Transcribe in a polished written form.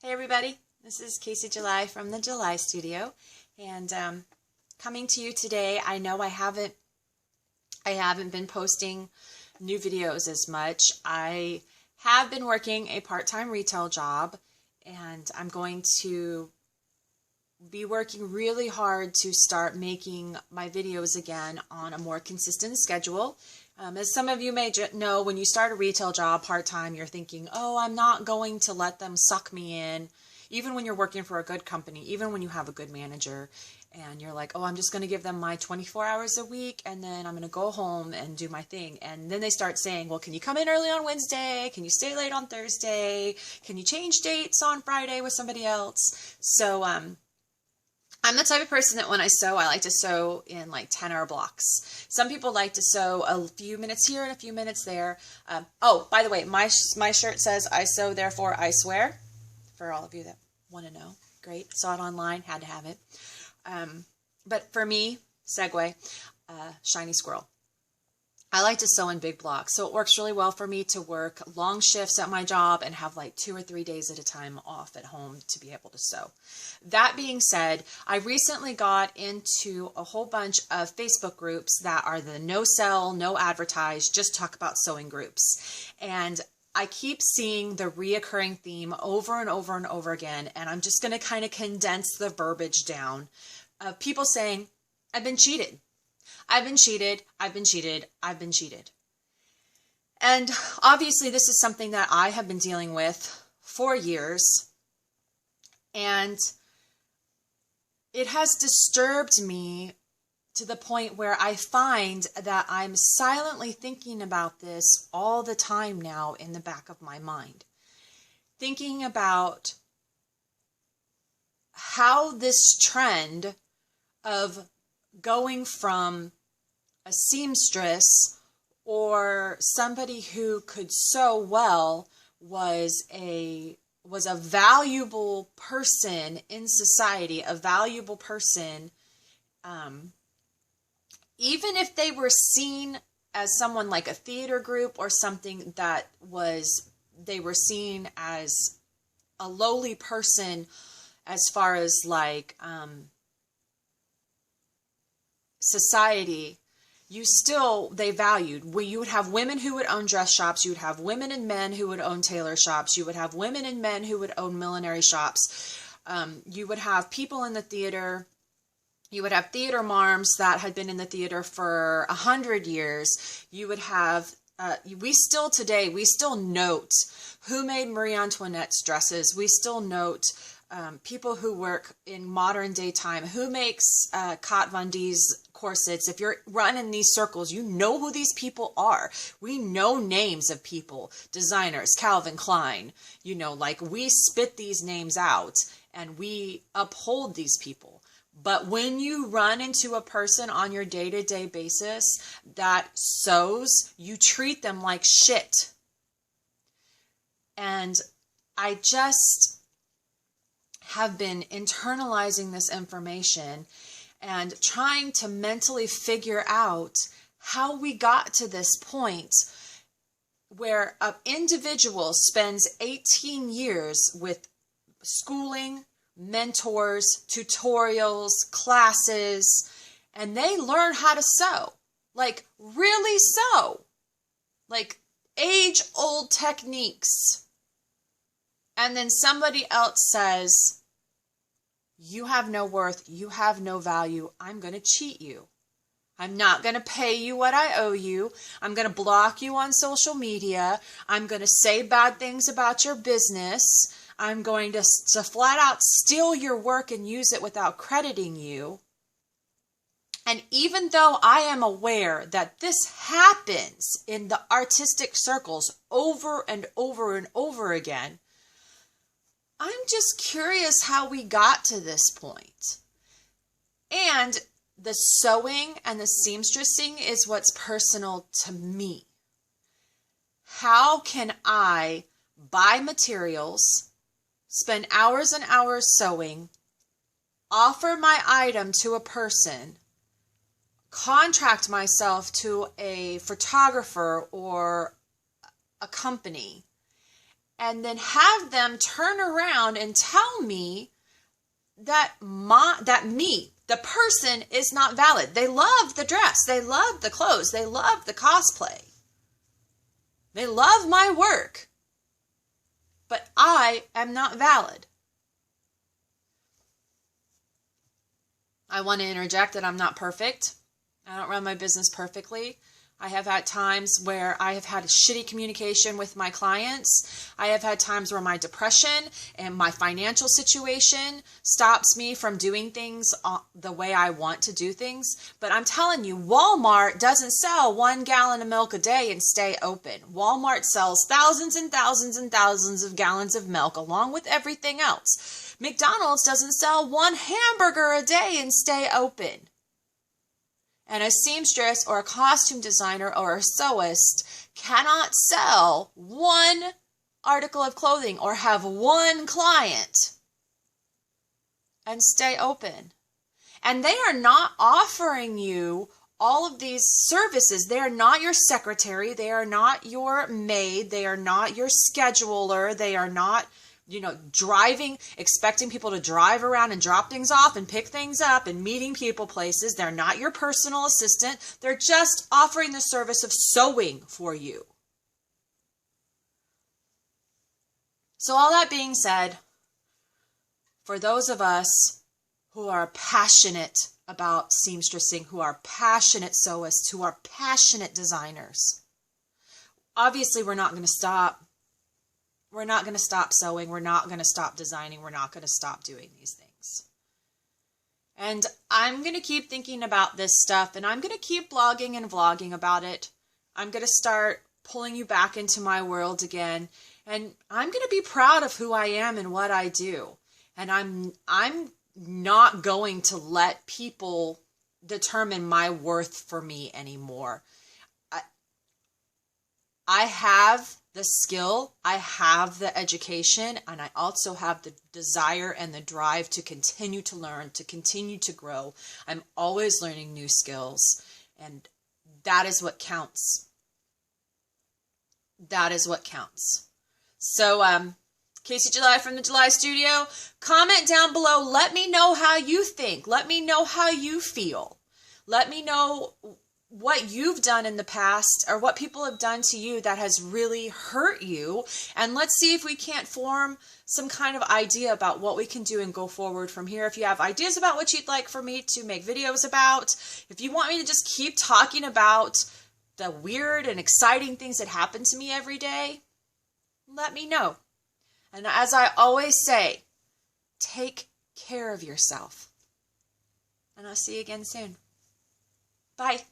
Hey everybody, this is Casey July from the July Studio, and coming to you today. I know I haven't been posting new videos as much. I have been working a part-time retail job, and I'm going to be working really hard to start making my videos again on a more consistent schedule. As some of you may know, when you start a retail job part-time, you're thinking, oh, I'm not going to let them suck me in. Even when you're working for a good company, even when you have a good manager, and you're like, oh, I'm just going to give them my 24 hours a week, and then I'm going to go home and do my thing. And then they start saying, well, can you come in early on Wednesday? Can you stay late on Thursday? Can you change dates on Friday with somebody else? So, I'm the type of person that when I sew, I like to sew in like 10-hour blocks. Some people like to sew a few minutes here and a few minutes there. Oh, by the way, my shirt says, I sew, therefore I swear. For all of you that want to know. Great. Saw it online. Had to have it. But for me, segue, shiny squirrel. I like to sew in big blocks, so it works really well for me to work long shifts at my job and have like 2 or 3 days at a time off at home to be able to sew. That being said, I recently got into a whole bunch of Facebook groups that are the no sell, no advertise, just talk about sewing groups. And I keep seeing the reoccurring theme over and over and over again, and I'm just going to kind of condense the verbiage down of people saying, I've been cheated. I've been cheated, I've been cheated, I've been cheated. And obviously this is something that I have been dealing with for years, and it has disturbed me to the point where I find that I'm silently thinking about this all the time now in the back of my mind. Thinking about how this trend of going from a seamstress or somebody who could sew well was a valuable person in society, a valuable person, even if they were seen as someone like a theater group or something that they were seen as a lowly person as far as like society, they valued. You would have women who would own dress shops. You would have women and men who would own tailor shops. You would have women and men who would own millinery shops. You would have people in the theater. You would have theater marms that had been in the theater for 100 years. You would have, we still note who made Marie Antoinette's dresses. We still note people who work in modern day time, who makes Kat Von D's corsets. If you're running these circles, you know who these people are. We know names of people, designers, Calvin Klein, like we spit these names out and we uphold these people. But when you run into a person on your day-to-day basis that sews, you treat them like shit. And I just have been internalizing this information and trying to mentally figure out how we got to this point where an individual spends 18 years with schooling, mentors, tutorials, classes, and they learn how to sew. Like, really sew. Like, age-old techniques. And then somebody else says, you have no worth, you have no value, I'm going to cheat you. I'm not going to pay you what I owe you. I'm going to block you on social media. I'm going to say bad things about your business. I'm going to flat out steal your work and use it without crediting you. And even though I am aware that this happens in the artistic circles over and over and over again, I'm just curious how we got to this point. And the sewing and the seamstressing is what's personal to me. How can I buy materials, spend hours and hours sewing, offer my item to a person, contract myself to a photographer or a company, and then have them turn around and tell me that me, the person, is not valid. They love the dress. They love the clothes. They love the cosplay. They love my work. But I am not valid. I want to interject that I'm not perfect. I don't run my business perfectly. I have had times where I have had a shitty communication with my clients. I have had times where my depression and my financial situation stops me from doing things the way I want to do things. But I'm telling you, Walmart doesn't sell 1 gallon of milk a day and stay open. Walmart sells thousands and thousands and thousands of gallons of milk along with everything else. McDonald's doesn't sell 1 hamburger a day and stay open. And a seamstress or a costume designer or a sewist cannot sell 1 article of clothing or have 1 client and stay open. And they are not offering you all of these services. They are not your secretary. They are not your maid. They are not your scheduler. They are not, driving, expecting people to drive around and drop things off and pick things up and meeting people places. They're not your personal assistant. They're just offering the service of sewing for you. So all that being said, for those of us who are passionate about seamstressing, who are passionate sewists, who are passionate designers, obviously we're not going to stop. We're not going to stop sewing. We're not going to stop designing. We're not going to stop doing these things. And I'm going to keep thinking about this stuff, and I'm going to keep blogging and vlogging about it. I'm going to start pulling you back into my world again, and I'm going to be proud of who I am and what I do. And I'm not going to let people determine my worth for me anymore. I have the skill, I have the education, and I also have the desire and the drive to continue to learn, to continue to grow. I'm always learning new skills, and that is what counts. That is what counts. So, Casey July from the July Studio, comment down below. Let me know how you think. Let me know how you feel. Let me know what you've done in the past or what people have done to you that has really hurt you. And let's see if we can't form some kind of idea about what we can do and go forward from here. If you have ideas about what you'd like for me to make videos about, if you want me to just keep talking about the weird and exciting things that happen to me every day, let me know. And as I always say, take care of yourself. And I'll see you again soon. Bye.